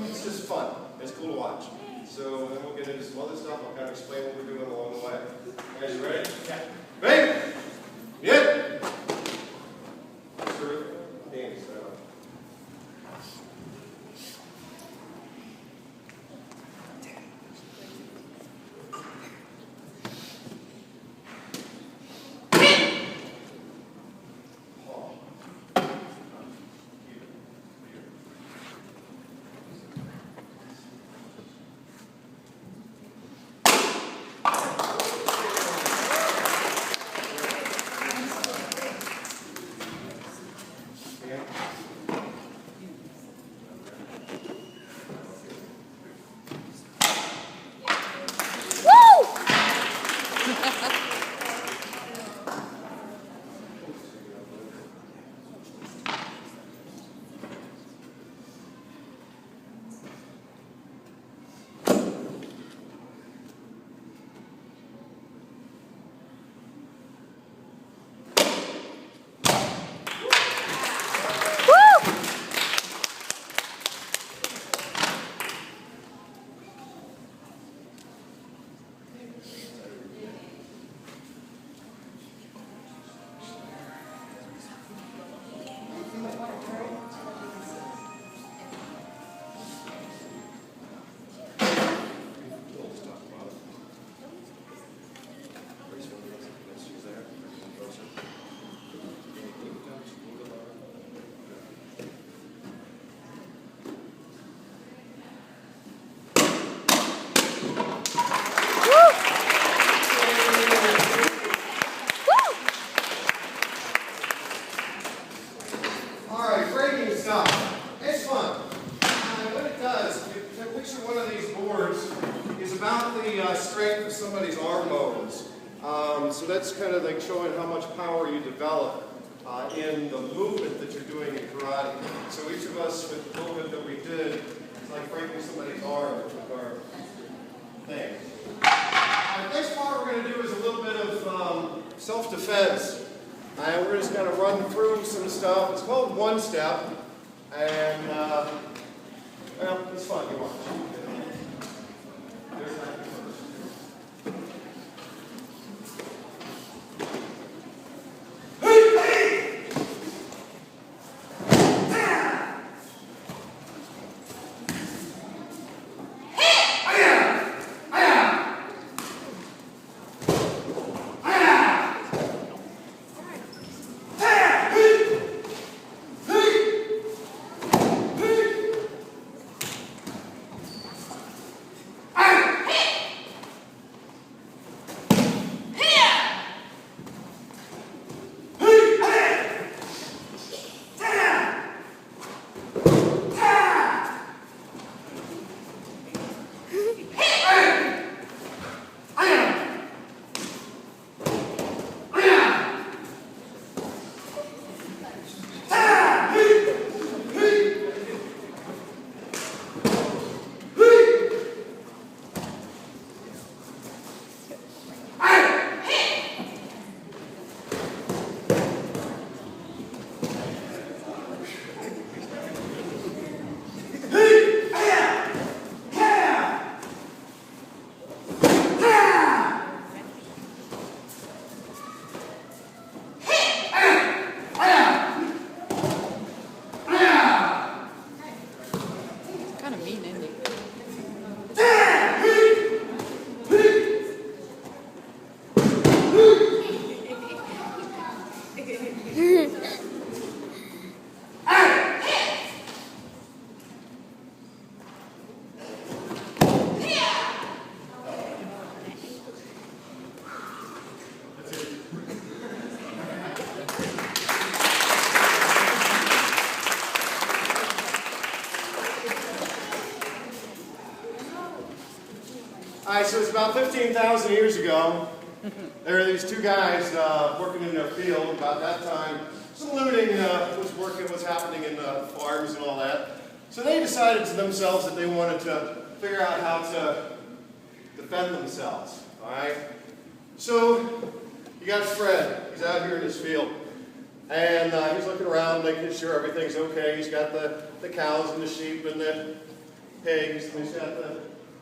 It's just fun. It's cool to watch. So then we'll get into some other stuff. I'll kind of explain what we're doing along the way. Guys, you ready? Yeah. Ready? Get. Serve. Dance. So that's kind of like showing how much power you develop in the movement that you're doing in karate. So each of us, with the movement that we did, it's like breaking somebody's arm with our thing. The next part we're going to do is a little bit of self-defense. We're just going to run through some stuff. It's called one step, and well, it's fun. You watch. There's that first. So it's about 15,000 years ago. There were these two guys working in their field. About that time, some looting was happening in the farms and all that. So they decided to themselves that they wanted to figure out how to defend themselves. All right. So you got Fred. He's out here in his field, and he's looking around, making sure everything's okay. He's got the cows and the sheep and the pigs, and he's got the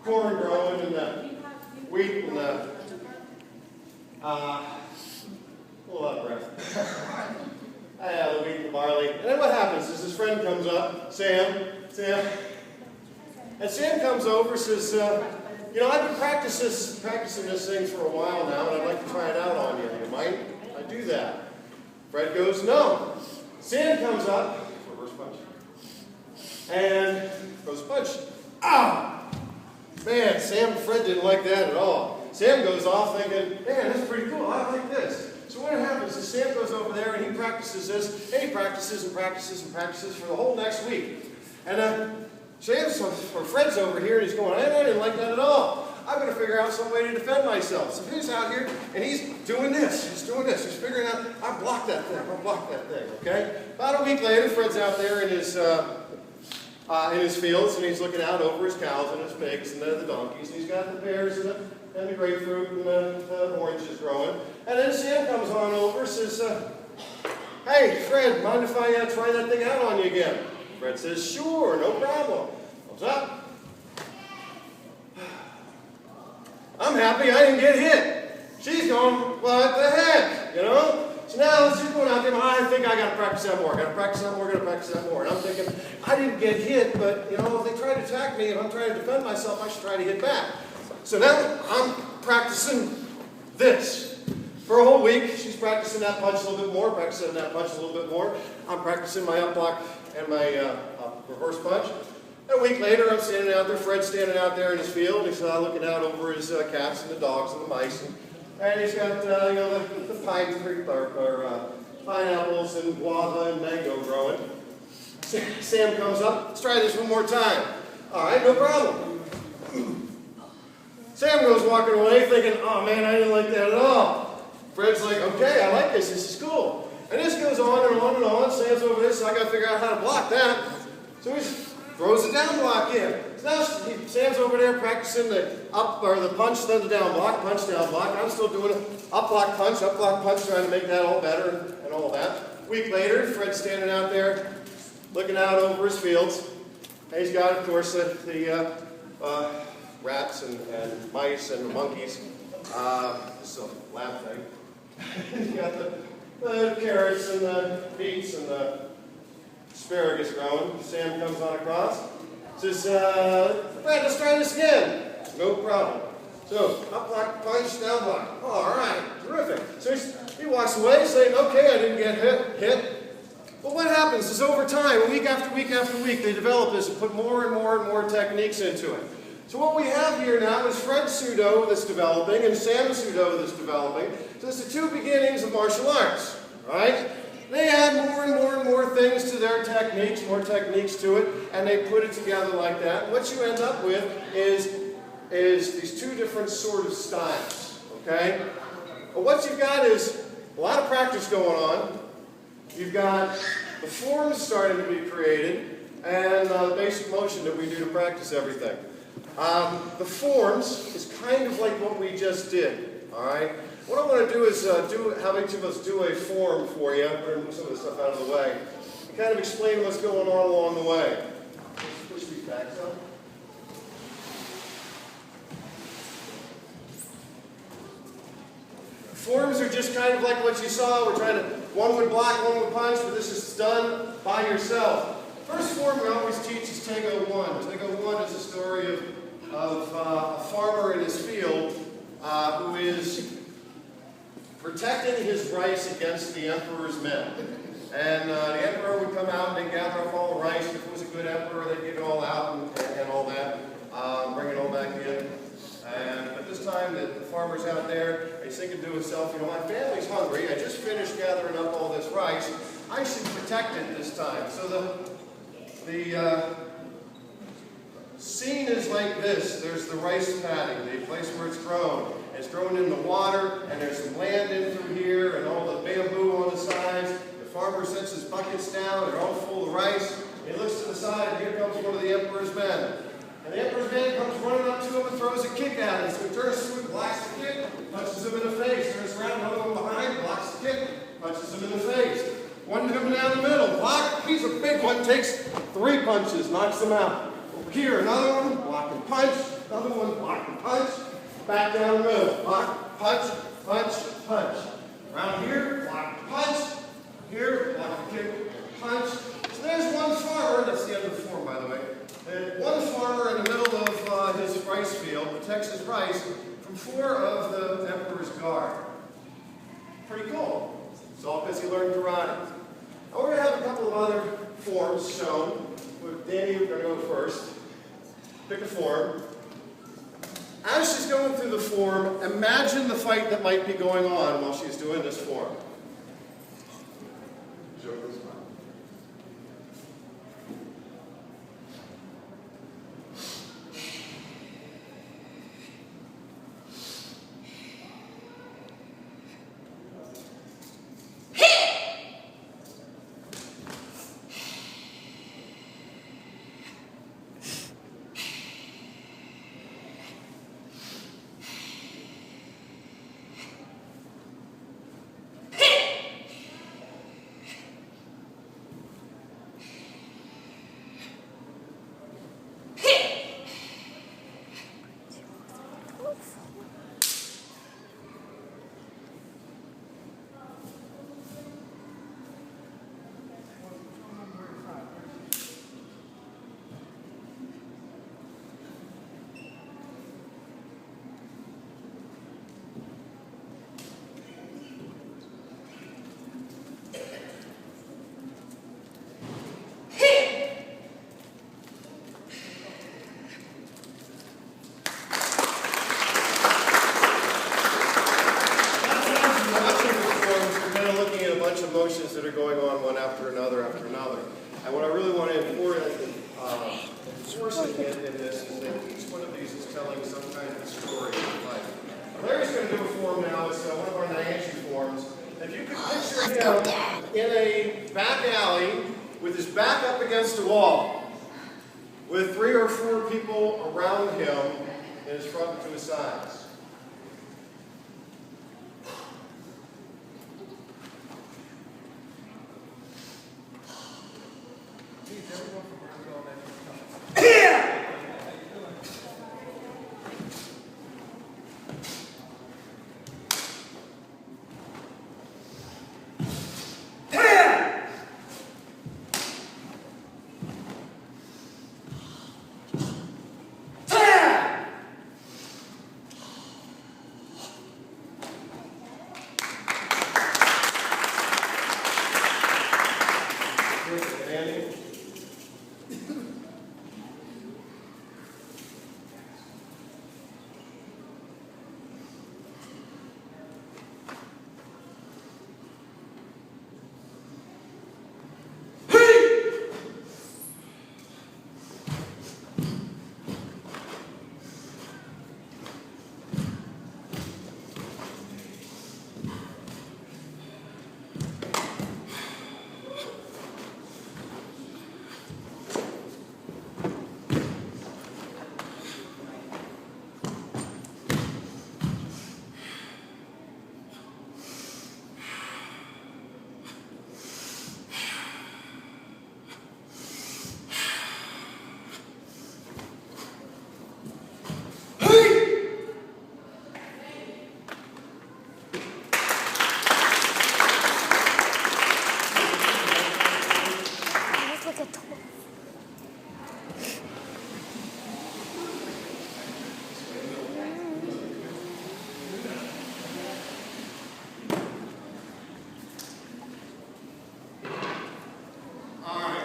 corn growing and the wheat and the, pull up, breath. The wheat and the barley. And then what happens is his friend comes up, Sam, and Sam comes over and says, you know, I've been practicing this thing for a while now, and I'd like to try it out on you. You might? I do that. Fred goes, no. Sam comes up, reverse punch, and throws a punch. Ah! Man, Sam and Fred didn't like that at all. Sam goes off thinking, man, that's pretty cool. I like this. So what happens is Sam goes over there and he practices this, and he practices and practices and practices for the whole next week. And Fred's over here and he's going, I didn't like that at all. I'm going to figure out some way to defend myself. So he's out here and he's doing this. He's doing this. He's figuring out, I blocked that thing. I blocked that thing. Okay? About a week later, Fred's out there in his fields and he's looking out over his cows and his pigs and the donkeys. And he's got the pears and the grapefruit and the oranges growing. And then Sam comes on over and says, hey, Fred, mind if I try that thing out on you again? Fred says, sure, no problem. What's up? I'm happy I didn't get hit. She's going, what the heck, you know? So now she's going out there, I think I got to practice that more. Got to practice that more, got to practice that more. And I'm thinking, I didn't get hit, but, you know, if they try to attack me and I'm trying to defend myself, I should try to hit back. So now I'm practicing this. For a whole week, she's practicing that punch a little bit more, practicing that punch a little bit more. I'm practicing my up block and my reverse punch. A week later, I'm standing out there, Fred's standing out there in his field, and he's looking out over his cats and the dogs and the mice. And he's got, you know, the pine tree, or pineapples and guava and mango growing. Sam comes up, let's try this one more time. All right, no problem. Sam goes walking away thinking, oh man, I didn't like that at all. Fred's like, okay, I like this is cool. And this goes on and on and on. Sam's over this, so I got to figure out how to block that. So he throws the down block in. So now Sam's over there practicing the up or the punch, then the down block, punch, down block. I'm still doing an up block, punch, trying to make that all better and all that. A week later, Fred's standing out there looking out over his fields. And he's got, of course, the rats and mice and the monkeys. This is a lab thing. He's got the carrots and the beets and the asparagus growing. Sam comes on across. Says, Fred, let's try this again. No problem. So, up block, punch, down block. Oh, all right, terrific. So he walks away saying, okay, I didn't get hit. But what happens is over time, week after week after week, they develop this and put more and more and more techniques into it. So what we have here now is Fred's Sudo that's developing and Sam's Sudo that's developing. So it's the two beginnings of martial arts, right? They add more and more and more things to their techniques, more techniques to it, and they put it together like that. And what you end up with is these two different sort of styles, okay? But what you've got is a lot of practice going on. You've got the forms starting to be created, and the basic motion that we do to practice everything. The forms is kind of like what we just did, all right? What I want to do is have each of us do a form for you. I'm going to move some of this stuff out of the way. And kind of explain what's going on along the way. Let's push these back some. Forms are just kind of like what you saw. We're trying to, one would block, one would punch, but this is done by yourself. First form we always teach is TKA. TKA is a story of a farmer in his field who is protecting his rice against the emperor's men. And the emperor would come out and they'd gather up all the rice. If it was a good emperor, they'd get it all out and all that, bring it all back in. And at this time, the farmer's out there, he's thinking to himself, you know, my family's hungry. I just finished gathering up all this rice. I should protect it this time. So the scene is like this. There's the rice paddy, the place where it's grown. It's grown in the water, and there's some land in through here, and all the bamboo on the sides. The farmer sets his buckets down, they're all full of rice. He looks to the side, and here comes one of the emperor's men. And the emperor's man comes running up to him and throws a kick at him. So he turns to him, blocks the kick, punches him in the face, turns around, another one behind, blocks the kick, punches him in the face. One coming down the middle, block, he's a big one, takes 3 punches, knocks him out. Here, another one, block and punch. Another one, block and punch. Back down the middle, block, punch, punch, punch. Around here, block and punch. Here, block and kick, punch. So there's one farmer, that's the end of the form by the way. And one farmer in the middle of his rice field protects his rice from 4 of the Emperor's Guard. Pretty cool. It's all because he learned karate. Now we're going to have a couple of other forms shown. With Dani, we're going to go first. Pick a form. As she's going through the form, imagine the fight that might be going on while she's doing this form. Motions that are going on one after another after another. And what I really want to enforce in this is that each one of these is telling some kind of story of life. Larry's going to do a form now. It's one of our Nyanchi forms. If you could picture him in a back alley with his back up against a wall, with 3 or 4 people around him in his front and to his sides.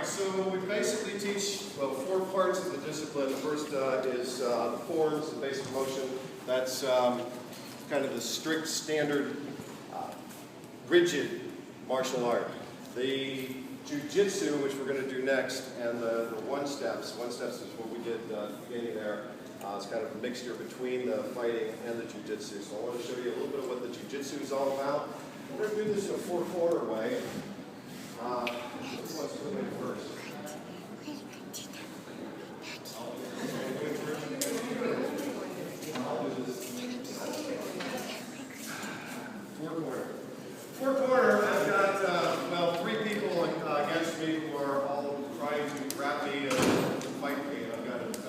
So we basically teach, well, 4 parts of the discipline. The first is the forms, the basic motion. That's kind of the strict, standard, rigid martial art. The Jiujitsu, which we're going to do next, and the one-steps. One-steps is what we did at the beginning there. It's kind of a mixture between the fighting and the Jiu-Jitsu. So I want to show you a little bit of what the Jiu-Jitsu is all about. We're going to do this in a 4-corner way. Who wants to do it first? Four-corner, I've got, well, 3 people against me who are all trying to grab me and fight me. And I've got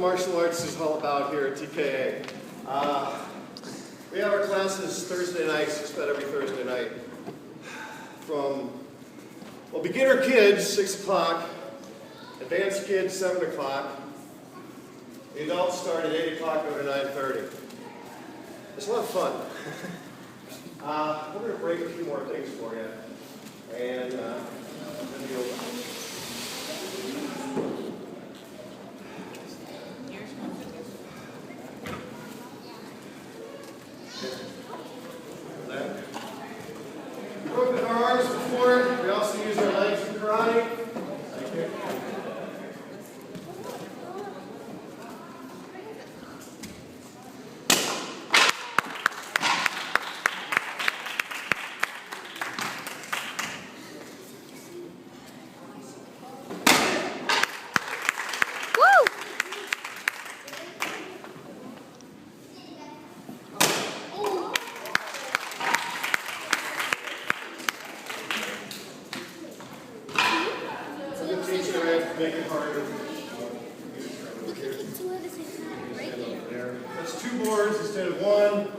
martial arts is all about here at TKA. We have our classes Thursday nights, just about every Thursday night. From, well, beginner kids, 6 o'clock, advanced kids, 7 o'clock. The adults start at 8 o'clock over to 9:30. It's a lot of fun. We're going to break a few more things for you. And then you'll... We work with our arms before. We also use our legs in karate. Thank you. Make it harder. That's 2 boards instead of 1.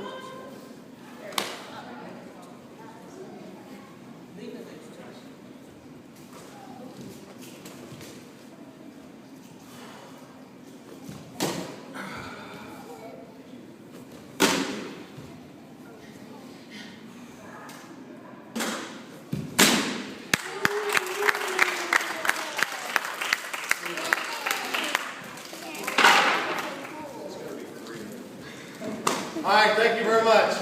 All right, thank you very much.